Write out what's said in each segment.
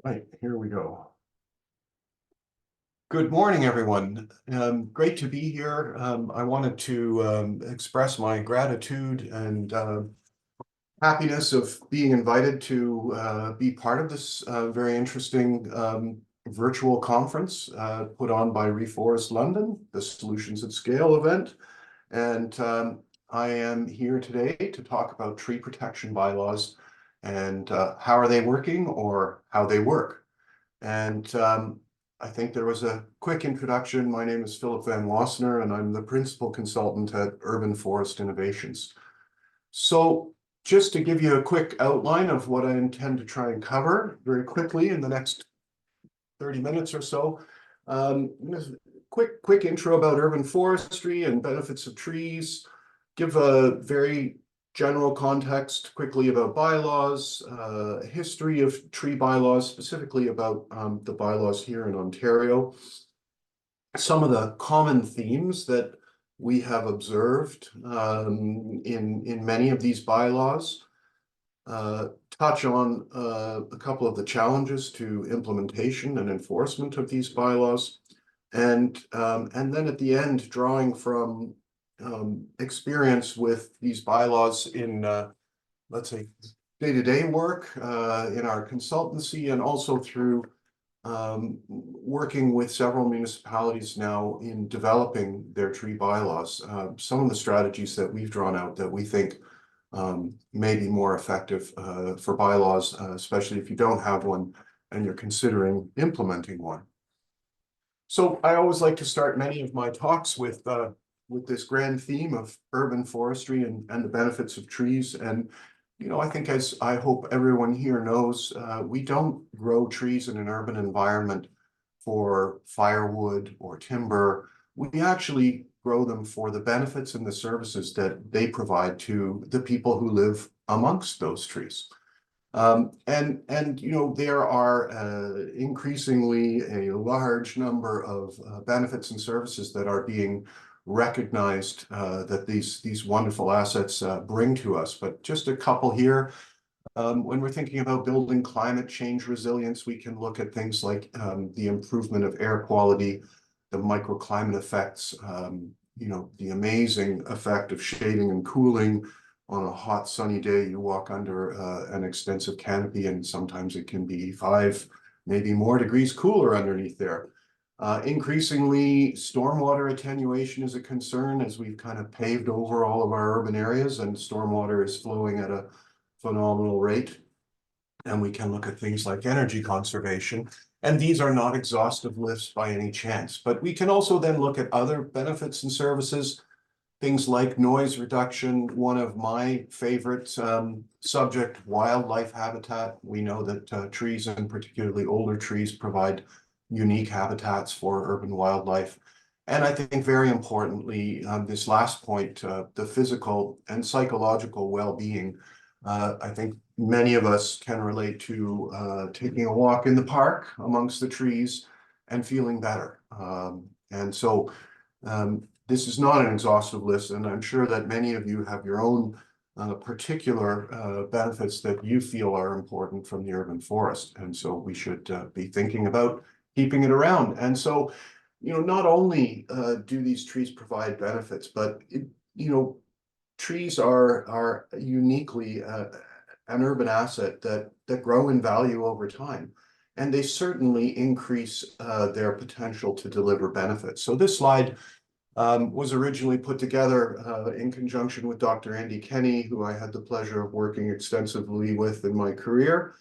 Right, here we go. Good morning, everyone. Great to be here. I wanted to express my gratitude and happiness of being invited to be part of this very interesting virtual conference put on by Reforest London, the Solutions at Scale event. And I am here today to talk about tree protection bylaws and how are they working or how they work. And I think there was a quick introduction. My name is Philip van Wassenaer, and I'm the principal consultant at Urban Forest Innovations. So just to give you a quick outline of what I intend to try and cover very quickly in the next 30 minutes or so. Quick intro about urban forestry and benefits of trees, give a very general context quickly about bylaws, history of tree bylaws, specifically about the bylaws here in Ontario, some of the common themes that we have observed in many of these bylaws, touch on a couple of the challenges to implementation and enforcement of these bylaws, and then at the end, drawing from experience with these bylaws in, let's say, day-to-day work in our consultancy, and also through working with several municipalities now in developing their tree bylaws. Some of the strategies that we've drawn out that we think may be more effective for bylaws, especially if you don't have one and you're considering implementing one. So I always like to start many of my talks with this grand theme of urban forestry and the benefits of trees. And, you know, I think, as I hope everyone here knows, we don't grow trees in an urban environment for firewood or timber. We actually grow them for the benefits and the services that they provide to the people who live amongst those trees. And you know, there are increasingly a large number of benefits and services that are being recognized that these wonderful assets bring to us. But just a couple here. When we're thinking about building climate change resilience, we can look at things like the improvement of air quality, the microclimate effects, you know, the amazing effect of shading and cooling. On a hot sunny day, you walk under an extensive canopy, and sometimes it can be 5, maybe more degrees cooler underneath there. Increasingly, stormwater attenuation is a concern as we've kind of paved over all of our urban areas, and stormwater is flowing at a phenomenal rate. And we can look at things like energy conservation. And these are not exhaustive lists by any chance, but we can also then look at other benefits and services. Things like noise reduction, one of my favorite subject, wildlife habitat. We know that trees, and particularly older trees, provide unique habitats for urban wildlife. And I think very importantly, this last point, the physical and psychological well-being. I think many of us can relate to taking a walk in the park amongst the trees and feeling better. And so this is not an exhaustive list, and I'm sure that many of you have your own particular benefits that you feel are important from the urban forest. And so we should be thinking about keeping it around. And so, you know, not only do these trees provide benefits, but, you know, trees are uniquely an urban asset that grow in value over time. And they certainly increase their potential to deliver benefits. So this slide was originally put together in conjunction with Dr. Andy Kenny, who I had the pleasure of working extensively with in my career.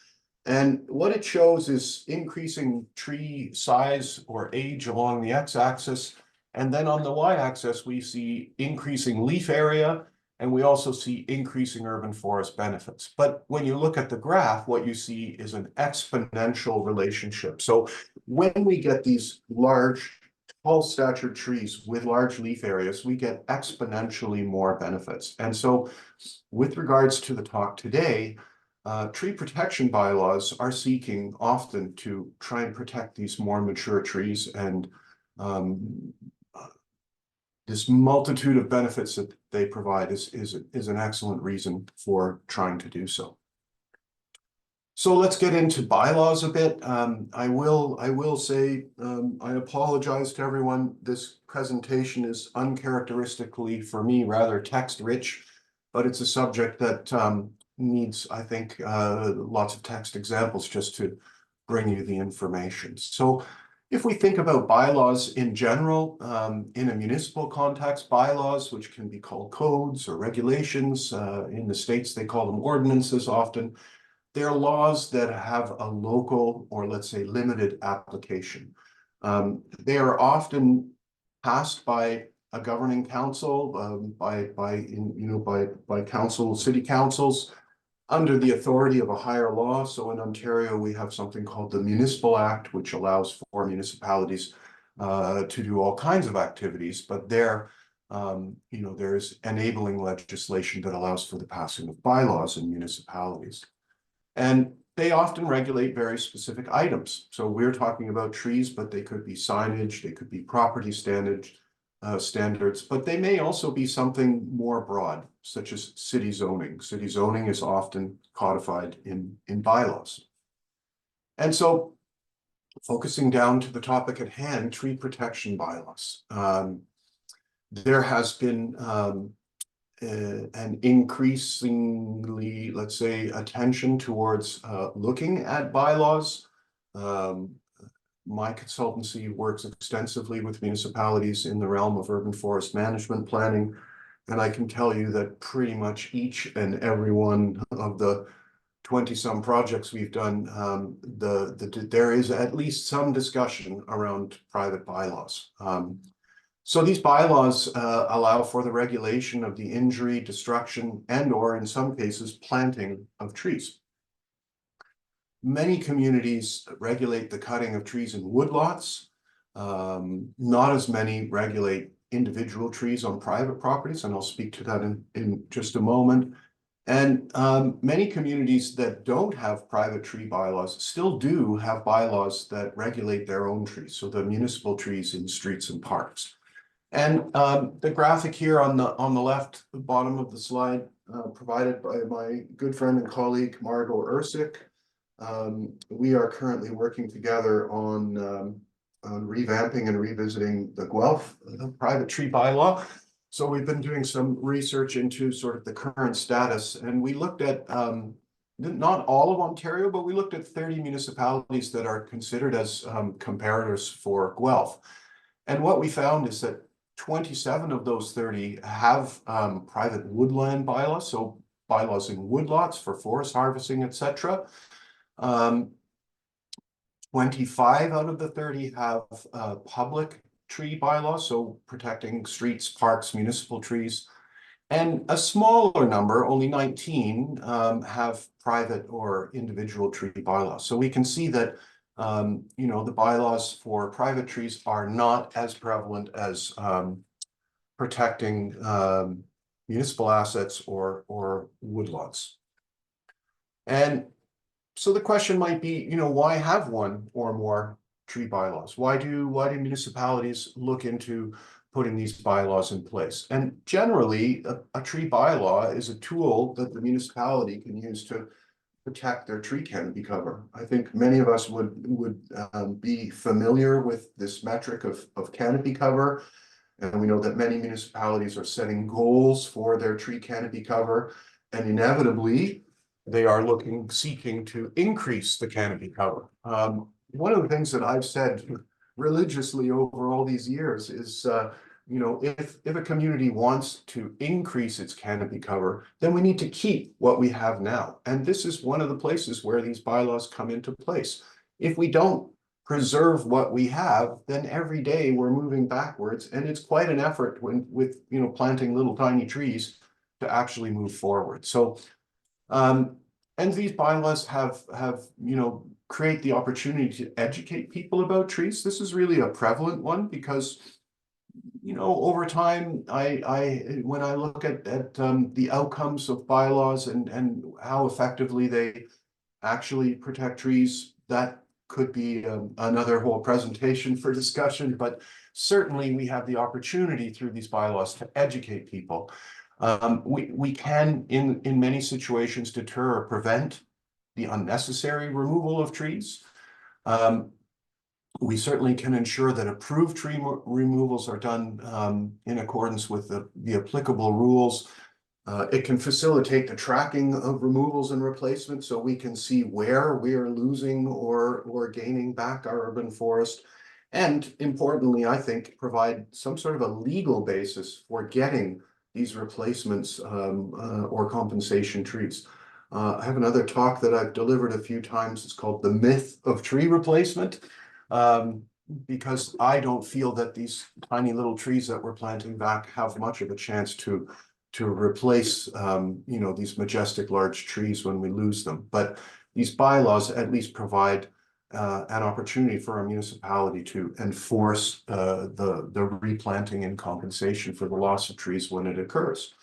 And what it shows is increasing tree size or age along the x-axis. And then on the y-axis, we see increasing leaf area, and we also see increasing urban forest benefits. But when you look at the graph, what you see is an exponential relationship. So when we get these large, tall-statured trees with large leaf areas, we get exponentially more benefits. And so with regards to the talk today, tree protection bylaws are seeking often to try and protect these more mature trees, and this multitude of benefits that they provide is an excellent reason for trying to do so. So let's get into bylaws a bit. I will say, I apologize to everyone. This presentation is uncharacteristically for me rather text rich, but it's a subject that needs, I think, lots of text examples just to bring you the information. So if we think about bylaws in general, in a municipal context, bylaws, which can be called codes or regulations, in the States, they call them ordinances often. They're laws that have a local or, let's say, limited application. They are often passed by a governing council, by council, city councils, under the authority of a higher law. So in Ontario, we have something called the Municipal Act, which allows for municipalities to do all kinds of activities, but there's enabling legislation that allows for the passing of bylaws in municipalities. And they often regulate very specific items. So we're talking about trees, but they could be signage, they could be property standards, but they may also be something more broad, such as city zoning. City zoning is often codified in bylaws. And so focusing down to the topic at hand, tree protection bylaws. There has been an increasingly, let's say, attention towards looking at bylaws. My consultancy works extensively with municipalities in the realm of urban forest management planning, and I can tell you that pretty much each and every one of the 20-some projects we've done, there is at least some discussion around private bylaws. So these bylaws allow for the regulation of the injury, destruction, and/or in some cases, planting of trees. Many communities regulate the cutting of trees in woodlots. Not as many regulate individual trees on private properties, and I'll speak to that in just a moment. And many communities that don't have private tree bylaws still do have bylaws that regulate their own trees, so the municipal trees in streets and parks. And the graphic here on the left bottom of the slide, provided by my good friend and colleague Margot Ersick. We are currently working together on revamping and revisiting the Guelph private tree bylaw. So we've been doing some research into sort of the current status, and we looked at not all of Ontario, but we looked at 30 municipalities that are considered as comparators for Guelph. And what we found is that 27 of those 30 have private woodland bylaws, so bylaws in woodlots for forest harvesting, etc. 25 out of the 30 have public tree bylaws, so protecting streets, parks, municipal trees. And a smaller number, only 19, have private or individual tree bylaws. So we can see that the bylaws for private trees are not as prevalent as protecting municipal assets or woodlots. And so the question might be, why have one or more tree bylaws? Why do municipalities look into putting these bylaws in place? And generally, a tree bylaw is a tool that the municipality can use to protect their tree canopy cover. I think many of us would be familiar with this metric of canopy cover. And we know that many municipalities are setting goals for their tree canopy cover, and inevitably they are seeking to increase the canopy cover. One of the things that I've said religiously over all these years is, if a community wants to increase its canopy cover, then we need to keep what we have now. And this is one of the places where these bylaws come into place. If we don't preserve what we have, then every day we're moving backwards, and it's quite an effort with planting little tiny trees to actually move forward. So and these bylaws have create the opportunity to educate people about trees. This is really a prevalent one because over time, when I look at the outcomes of bylaws and how effectively they actually protect trees, that could be another whole presentation for discussion, but certainly we have the opportunity through these bylaws to educate people. We can, in many situations, deter or prevent the unnecessary removal of trees. We certainly can ensure that approved tree removals are done in accordance with the applicable rules. It can facilitate the tracking of removals and replacements so we can see where we are losing or gaining back our urban forest. And importantly, I think, provide some sort of a legal basis for getting these replacements or compensation trees. I have another talk that I've delivered a few times. It's called The Myth of Tree Replacement, because I don't feel that these tiny little trees that we're planting back have much of a chance to replace, you know, these majestic large trees when we lose them. But these bylaws at least provide an opportunity for a municipality to enforce the replanting and compensation for the loss of trees when it occurs.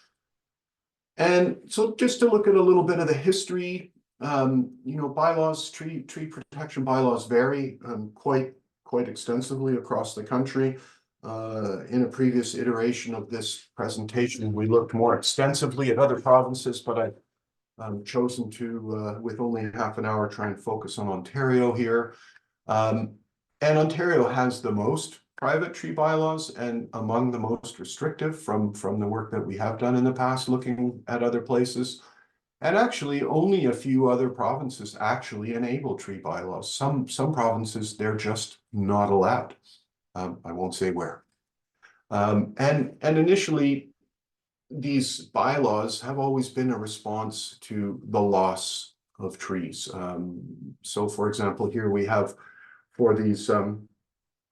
And so just to look at a little bit of the history, you know, bylaws, tree protection bylaws vary quite extensively across the country. In a previous iteration of this presentation, we looked more extensively at other provinces, but I've chosen to, with only half an hour, try and focus on Ontario here. And Ontario has the most private tree bylaws and among the most restrictive from the work that we have done in the past, looking at other places. And actually, only a few other provinces actually enable tree bylaws. Some provinces, they're just not allowed. I won't say where. And initially, these bylaws have always been a response to the loss of trees. So for example, here we have for these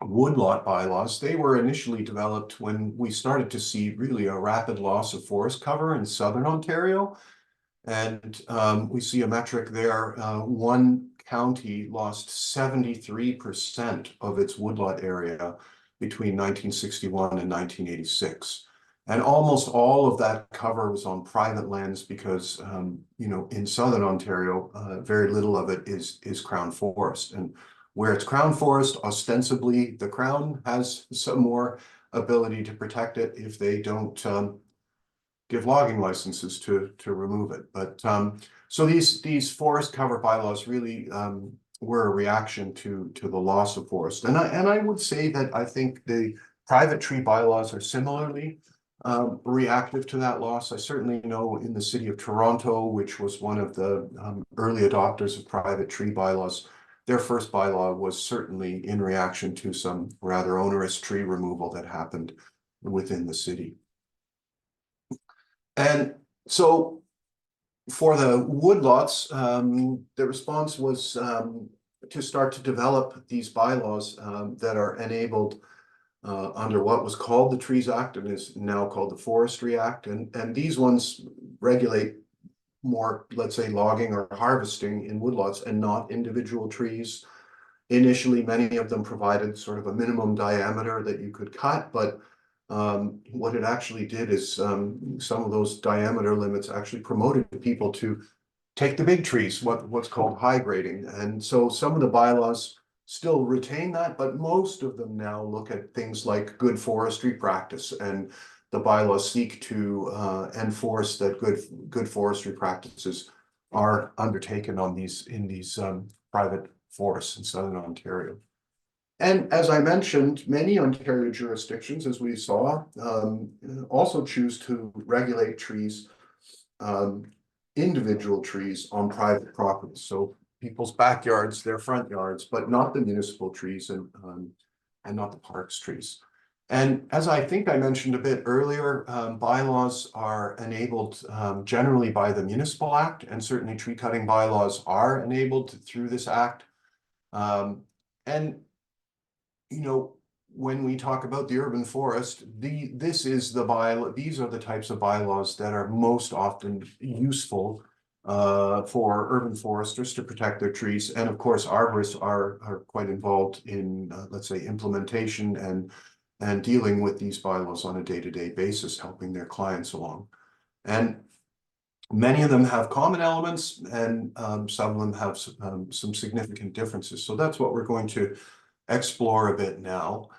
woodlot bylaws, they were initially developed when we started to see really a rapid loss of forest cover in southern Ontario. And we see a metric there, one county lost 73% of its woodlot area between 1961 and 1986. And almost all of that cover was on private lands because, you know, in southern Ontario, very little of it is Crown forest. And where it's Crown forest, ostensibly the Crown has some more ability to protect it if they don't give logging licenses to remove it. But so these forest cover bylaws really were a reaction to the loss of forest. And I would say that I think the private tree bylaws are similarly reactive to that loss. I certainly know in the city of Toronto, which was one of the early adopters of private tree bylaws, their first bylaw was certainly in reaction to some rather onerous tree removal that happened within the city. And so for the woodlots, the response was to start to develop these bylaws that are enabled under what was called the Trees Act and is now called the Forestry Act. And these ones regulate more, let's say, logging or harvesting in woodlots and not individual trees. Initially, many of them provided sort of a minimum diameter that you could cut, but what it actually did is some of those diameter limits actually promoted people to take the big trees, what's called high grading. And so some of the bylaws still retain that, but most of them now look at things like good forestry practice, and the bylaws seek to enforce that good forestry practices are undertaken on these private forests in southern Ontario. And as I mentioned, many Ontario jurisdictions, as we saw, also choose to regulate trees, individual trees on private properties. So people's backyards, their front yards, but not the municipal trees and not the parks trees. And as I think I mentioned a bit earlier, bylaws are enabled generally by the Municipal Act, and certainly tree cutting bylaws are enabled through this act. And you know, when we talk about the urban forest, these are the types of bylaws that are most often useful for urban foresters to protect their trees. And of course, arborists are quite involved in, let's say, implementation and dealing with these bylaws on a day-to-day basis, helping their clients along. And many of them have common elements, and some of them have some significant differences. So that's what we're going to explore a bit now.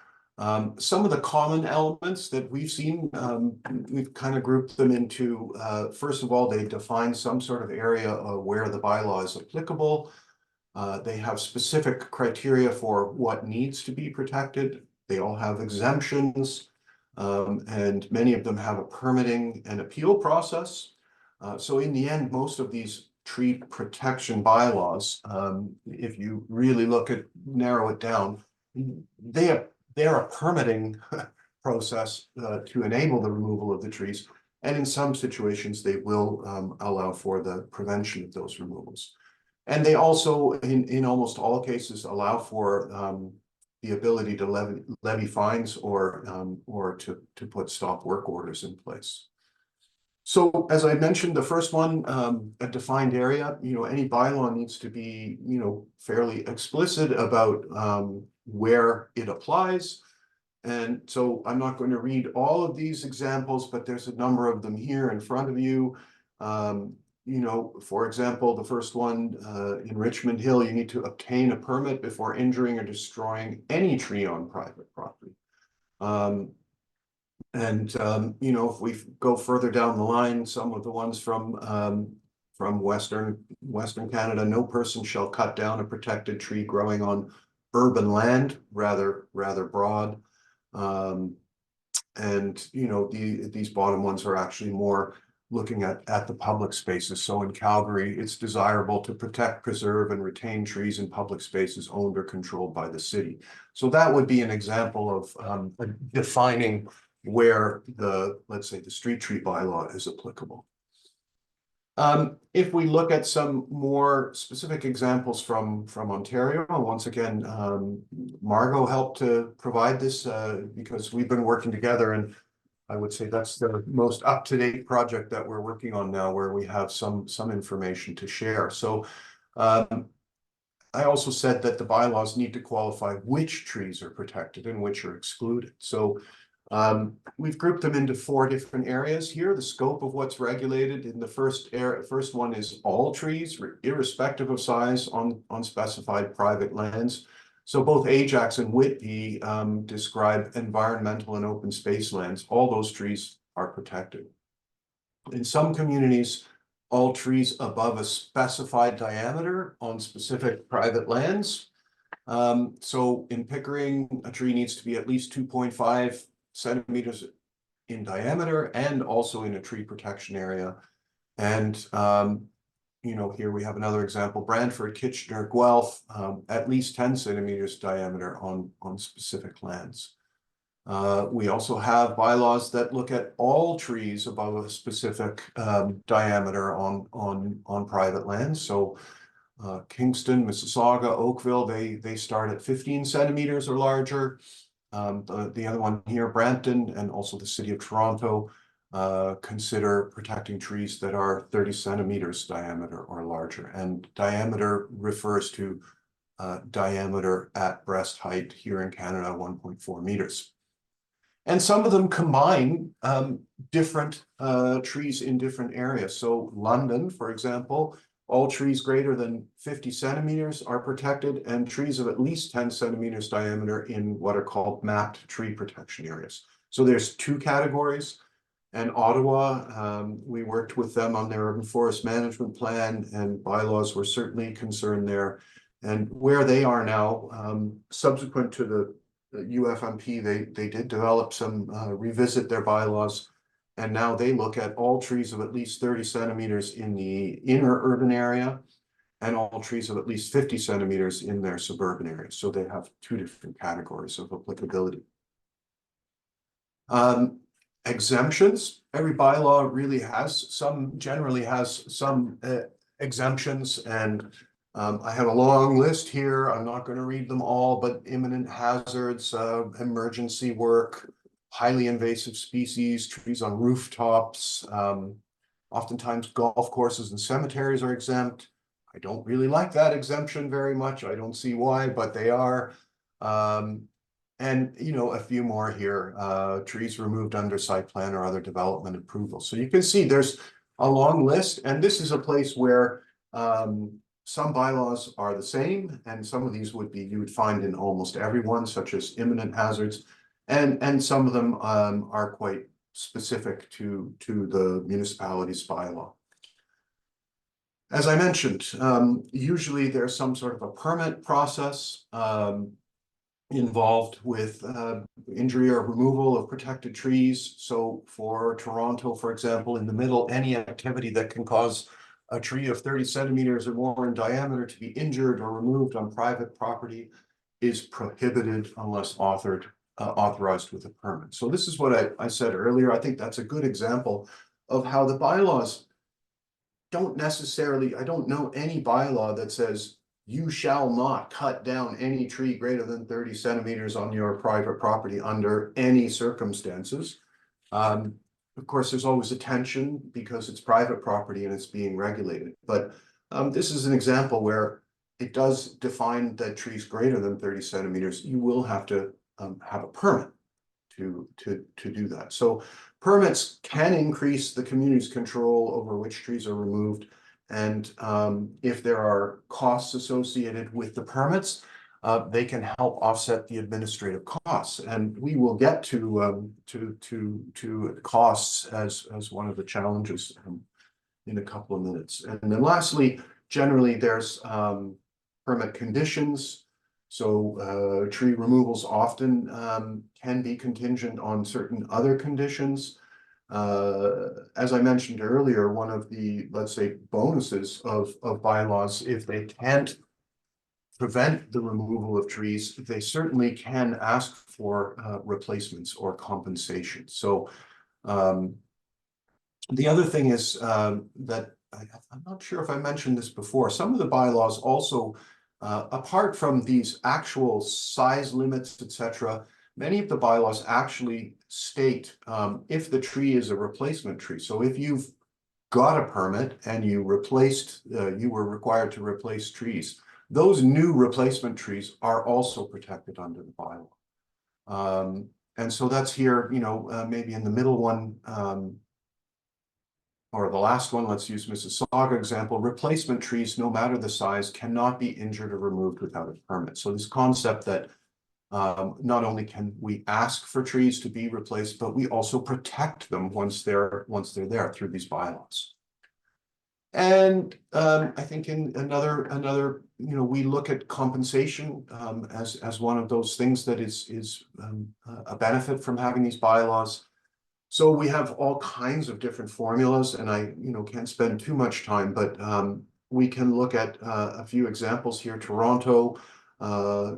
Some of the common elements that we've seen, we've kind of grouped them into, first of all, they define some sort of area where the bylaw is applicable. They have specific criteria for what needs to be protected. They all have exemptions, and many of them have a permitting and appeal process. So in the end, most of these tree protection bylaws, if you really narrow it down, they're a permitting process to enable the removal of the trees. And in some situations, they will allow for the prevention of those removals. And they also, in almost all cases, allow for the ability to levy fines or to put stop work orders in place. So as I mentioned, the first one, a defined area, any bylaw needs to be, fairly explicit about where it applies. And so I'm not going to read all of these examples, but there's a number of them here in front of you. For example, the first one in Richmond Hill, you need to obtain a permit before injuring or destroying any tree on private property. If we go further down the line, some of the ones from Western Canada, no person shall cut down a protected tree growing on urban land, rather broad. These bottom ones are actually more looking at the public spaces. So in Calgary, it's desirable to protect, preserve, and retain trees in public spaces owned or controlled by the city. So that would be an example of defining where let's say the street tree bylaw is applicable. If we look at some more specific examples from Ontario, once again, Margot helped to provide this because we've been working together, and I would say that's the most up-to-date project that we're working on now, where we have some information to share. So I also said that the bylaws need to qualify which trees are protected and which are excluded. So we've grouped them into 4 different areas here. The scope of what's regulated in the first one is all trees, irrespective of size, on specified private lands. So both Ajax and Whitby describe environmental and open space lands. All those trees are protected. In some communities, all trees above a specified diameter on specific private lands. So in Pickering, a tree needs to be at least 2.5 centimeters in diameter and also in a tree protection area. And here we have another example, Brantford, Kitchener, Guelph, at least 10 centimeters diameter on specific lands. We also have bylaws that look at all trees above a specific diameter on private lands. So Kingston, Mississauga, Oakville, they start at 15 centimeters or larger. The other one here, Brampton, and also the City of Toronto, consider protecting trees that are 30 centimeters diameter or larger. And diameter refers to diameter at breast height, here in Canada, 1.4 meters. And some of them combine different trees in different areas. So London, for example, all trees greater than 50 centimeters are protected, and trees of at least 10 centimeters diameter in what are called mapped tree protection areas. So there's 2 categories. And Ottawa, we worked with them on their urban forest management plan, and bylaws were certainly concerned there. And where they are now, subsequent to the UFMP, they did develop revisit their bylaws. And now they look at all trees of at least 30 centimeters in the inner urban area and all trees of at least 50 centimeters in their suburban areas. So they have 2 different categories of applicability. Exemptions. Every bylaw really generally has some exemptions, and I have a long list here. I'm not going to read them all, but imminent hazards, emergency work, highly invasive species, trees on rooftops. Oftentimes golf courses and cemeteries are exempt. I don't really like that exemption very much. I don't see why, but they are. And a few more here, trees removed under site plan or other development approval. So you can see there's a long list, and this is a place where some bylaws are the same, and some of these you would find in almost everyone, such as imminent hazards. And some of them are quite specific to the municipality's bylaw. As I mentioned, usually there's some sort of a permit process involved with injury or removal of protected trees. So for Toronto, for example, in the middle, any activity that can cause a tree of 30 centimeters or more in diameter to be injured or removed on private property is prohibited unless authorized with a permit. So this is what I said earlier. I think that's a good example of how the bylaws don't necessarily, I don't know any bylaw that says you shall not cut down any tree greater than 30 centimeters on your private property under any circumstances. Of course, there's always a tension because it's private property and it's being regulated. But this is an example where it does define that trees greater than 30 centimeters, you will have to have a permit to do that. So permits can increase the community's control over which trees are removed. And if there are costs associated with the permits, they can help offset the administrative costs. And we will get to costs as one of the challenges in a couple of minutes. And then lastly, generally there's permit conditions. So tree removals often can be contingent on certain other conditions. As I mentioned earlier, one of the, let's say, bonuses of bylaws, if they can't prevent the removal of trees, they certainly can ask for replacements or compensation. So the other thing is that I'm not sure if I mentioned this before, some of the bylaws also, apart from these actual size limits, etc., many of the bylaws actually state if the tree is a replacement tree. So if you've got a permit and you replaced, you were required to replace trees, those new replacement trees are also protected under the bylaw. And so that's here, you know, maybe in the middle one, or the last one, let's use Mississauga example, replacement trees, no matter the size, cannot be injured or removed without a permit. So this concept that not only can we ask for trees to be replaced, but we also protect them once they're there through these bylaws. And I think in another, you know, we look at compensation as one of those things that is a benefit from having these bylaws. So we have all kinds of different formulas, and I, you know, can't spend too much time, but we can look at a few examples here. Toronto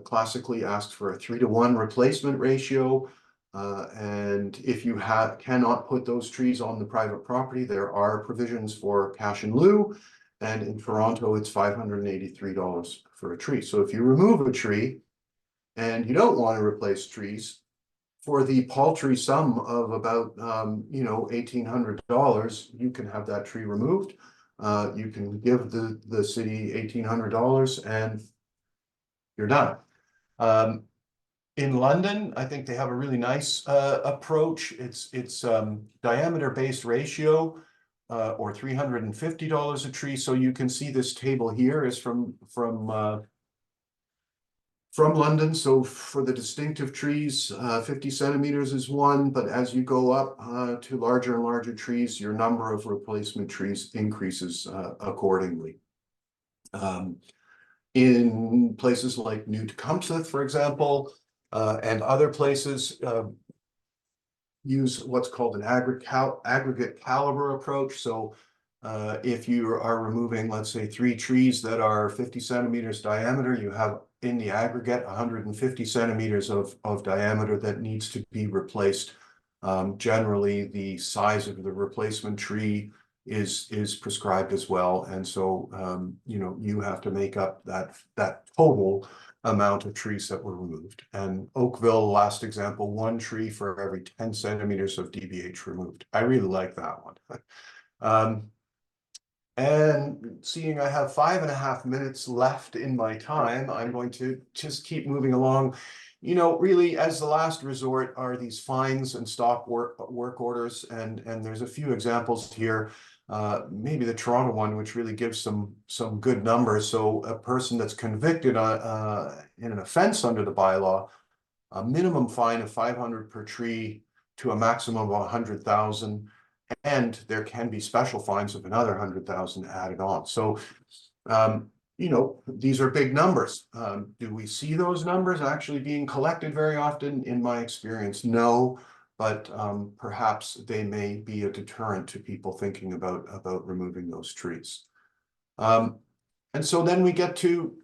classically asks for a 3-to-1 replacement ratio. And if you cannot put those trees on the private property, there are provisions for cash in lieu. And in Toronto, it's $583 for a tree. So if you remove a tree and you don't want to replace trees, for the paltry sum of about, you know, $1,800, you can have that tree removed. You can give the city $1,800 and you're done. In London, I think they have a really nice approach. It's diameter-based ratio, or $350 a tree. So you can see this table here is from London. So for the distinctive trees, 50 centimeters is one, but as you go up to larger and larger trees, your number of replacement trees increases accordingly. In places like New Tecumseth, for example, and other places, use what's called an aggregate caliber approach. So if you are removing, let's say, 3 trees that are 50 centimeters diameter, you have in the aggregate 150 centimeters of diameter that needs to be replaced. Generally, the size of the replacement tree is prescribed as well, and so you know, you have to make up that total amount of trees that were removed. And Oakville, last example, 1 tree for every 10 centimeters of DBH removed. I really like that one. And seeing I have 5.5 minutes left in my time, I'm going to just keep moving along. You know, really, as the last resort are these fines and stop work orders, and there's a few examples here. Maybe the Toronto one, which really gives some good numbers. So a person that's convicted in an offense under the bylaw a minimum fine of 500 per tree to a maximum of 100,000. And there can be special fines of another 100,000 added on. So, you know, these are big numbers. Do we see those numbers actually being collected very often? In my experience, no. But perhaps they may be a deterrent to people thinking about removing those trees. And so then we get to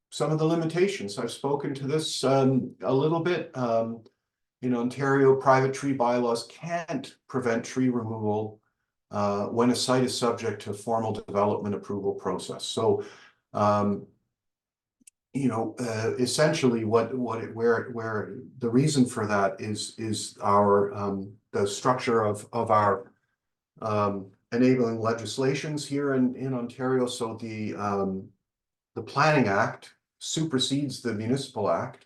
some of the limitations. I've spoken to this a little bit. In Ontario, private tree bylaws can't prevent tree removal when a site is subject to formal development approval process. So, you know, essentially, where the reason for that is our the structure of our enabling legislations here in Ontario. So the Planning Act supersedes the Municipal Act.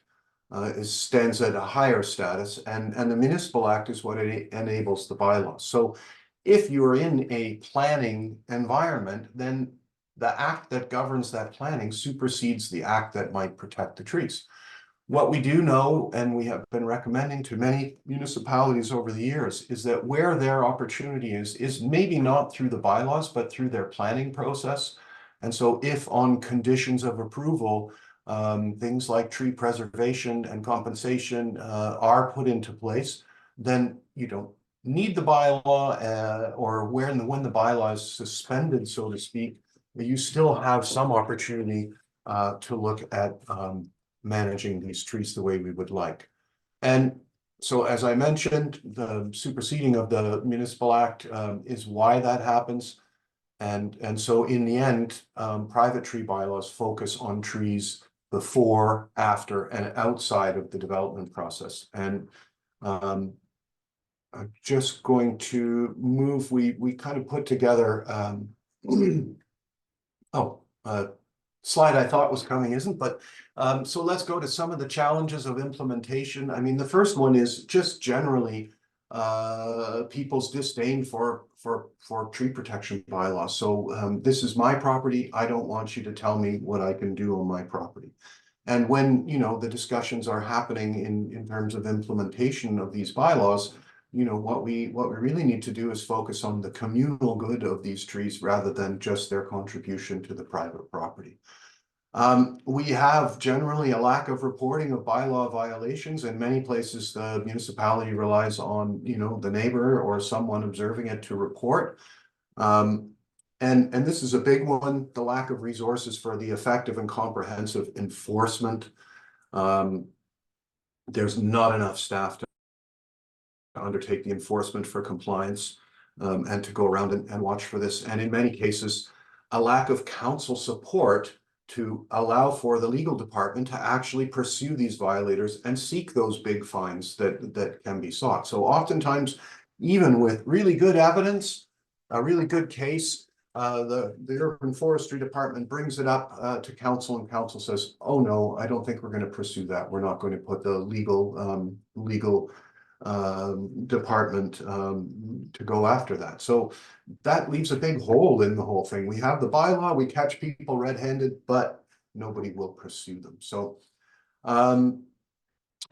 Stands at a higher status, and the Municipal Act is what enables the bylaws. So if you're in a planning environment, then the act that governs that planning supersedes the act that might protect the trees. What we do know, and we have been recommending to many municipalities over the years, is that where their opportunity is maybe not through the bylaws, but through their planning process. And so if on conditions of approval, things like tree preservation and compensation are put into place, then you don't need the bylaw, or when the bylaw is suspended, so to speak, you still have some opportunity to look at managing these trees the way we would like. And so, as I mentioned, the superseding of the Municipal Act is why that happens. And so in the end, private tree bylaws focus on trees before, after, and outside of the development process. And I'm just going to move, we kind of put together, slide I thought was coming isn't, but so let's go to some of the challenges of implementation. I mean, the first one is just generally people's disdain for tree protection bylaws. So this is my property. I don't want you to tell me what I can do on my property. And when, you know, the discussions are happening in terms of implementation of these bylaws, you know, what we really need to do is focus on the communal good of these trees rather than just their contribution to the private property. We have generally a lack of reporting of bylaw violations. In many places, the municipality relies on, you know, the neighbor or someone observing it to report. And this is a big one, the lack of resources for the effective and comprehensive enforcement. There's not enough staff to undertake the enforcement for compliance and to go around and watch for this. And in many cases, a lack of council support to allow for the legal department to actually pursue these violators and seek those big fines that can be sought. So oftentimes, even with really good evidence, a really good case, the Urban Forestry Department brings it up to council, and council says, oh no, I don't think we're going to pursue that. We're not going to put the legal department to go after that. So that leaves a big hole in the whole thing. We have the bylaw, we catch people red-handed, but nobody will pursue them. So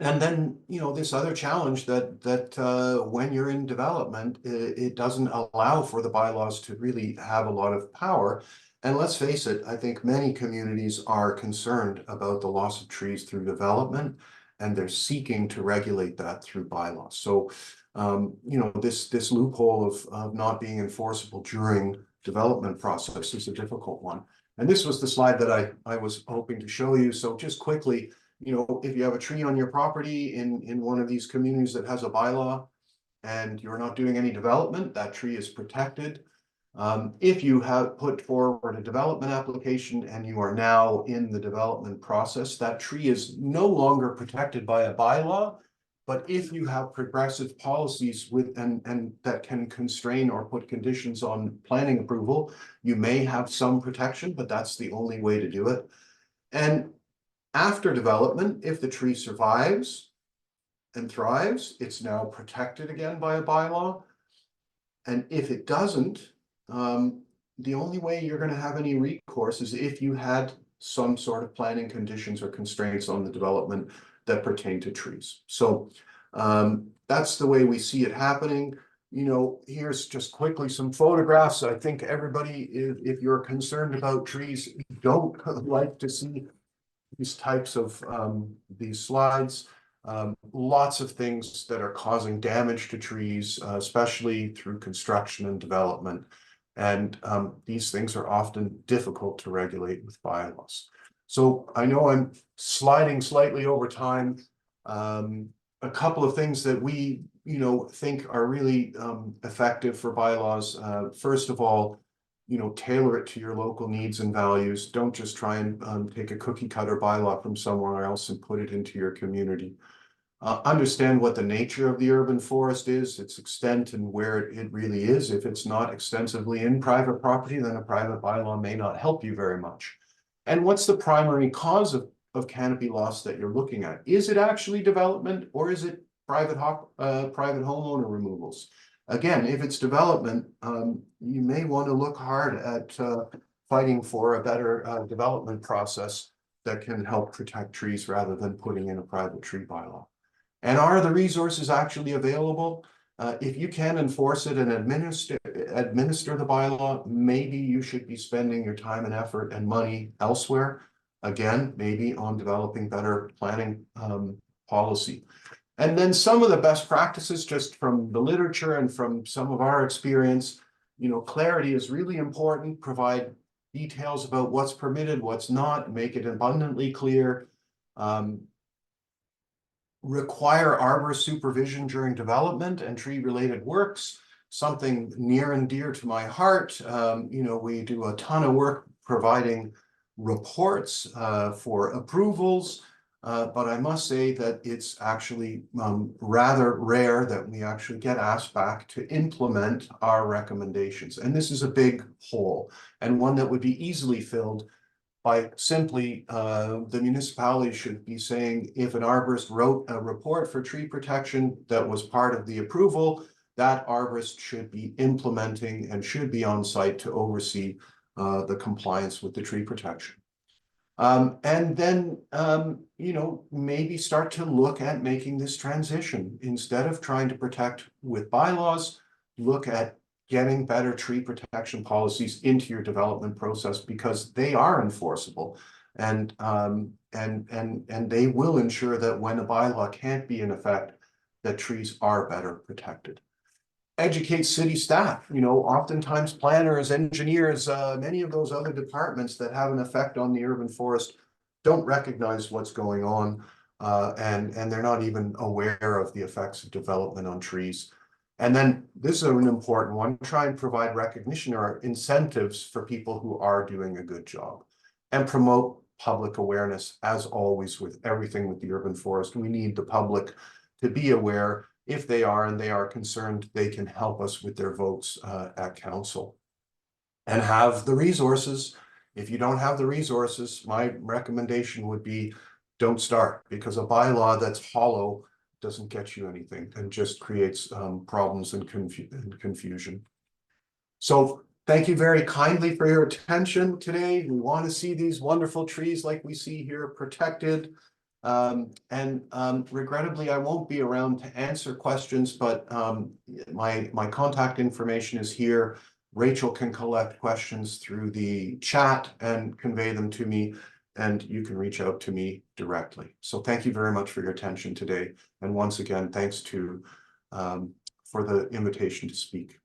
and then, you know, this other challenge that when you're in development, it doesn't allow for the bylaws to really have a lot of power. And let's face it, I think many communities are concerned about the loss of trees through development, and they're seeking to regulate that through bylaws. So, you know, this loophole of not being enforceable during development process is a difficult one. And this was the slide that I was hoping to show you. So just quickly, you know, if you have a tree on your property in one of these communities that has a bylaw and you're not doing any development, that tree is protected. If you have put forward a development application and you are now in the development process, that tree is no longer protected by a bylaw. But if you have progressive policies and that can constrain or put conditions on planning approval, you may have some protection, but that's the only way to do it. And after development, if the tree survives and thrives, it's now protected again by a bylaw. And if it doesn't, the only way you're going to have any recourse is if you had some sort of planning conditions or constraints on the development that pertain to trees. So that's the way we see it happening. You know, here's just quickly some photographs. I think everybody, if you're concerned about trees, don't like to see these types of these slides. Lots of things that are causing damage to trees, especially through construction and development. And these things are often difficult to regulate with bylaws. So I know I'm sliding slightly over time. A couple of things that we, think are really effective for bylaws. First of all, tailor it to your local needs and values. Don't just try and take a cookie cutter bylaw from somewhere else and put it into your community. Understand what the nature of the urban forest is, its extent, and where it really is. If it's not extensively in private property, then a private bylaw may not help you very much. And what's the primary cause of canopy loss that you're looking at? Is it actually development, or is it private homeowner removals? Again, if it's development, you may want to look hard at fighting for a better development process that can help protect trees rather than putting in a private tree bylaw. And are the resources actually available? If you can enforce it and administer the bylaw, maybe you should be spending your time and effort and money elsewhere. Again, maybe on developing better planning policy. And then some of the best practices, just from the literature and from some of our experience, clarity is really important. Provide details about what's permitted, what's not, make it abundantly clear. Require arborist supervision during development and tree-related works, something near and dear to my heart. We do a ton of work providing reports for approvals, but I must say that it's actually rather rare that we actually get asked back to implement our recommendations. And this is a big hole, and one that would be easily filled by simply the municipality should be saying, if an arborist wrote a report for tree protection that was part of the approval, that arborist should be implementing and should be on site to oversee the compliance with the tree protection. And then, maybe start to look at making this transition. Instead of trying to protect with bylaws, look at getting better tree protection policies into your development process, because they are enforceable, and they will ensure that when a bylaw can't be in effect, that trees are better protected. Educate city staff. Oftentimes planners, engineers, many of those other departments that have an effect on the urban forest don't recognize what's going on, and they're not even aware of the effects of development on trees. And then this is an important one: try and provide recognition or incentives for people who are doing a good job, and promote public awareness. As always with everything with the urban forest, we need the public to be aware. If they are concerned, they can help us with their votes at council. And have the resources. If you don't have the resources, my recommendation would be don't start, because a bylaw that's hollow doesn't get you anything and just creates problems and confusion. So thank you very kindly for your attention today. We want to see these wonderful trees like we see here protected. Regrettably, I won't be around to answer questions, but my contact information is here. Rachel can collect questions through the chat and convey them to me, and you can reach out to me directly. So thank you very much for your attention today. And once again, thanks for the invitation to speak.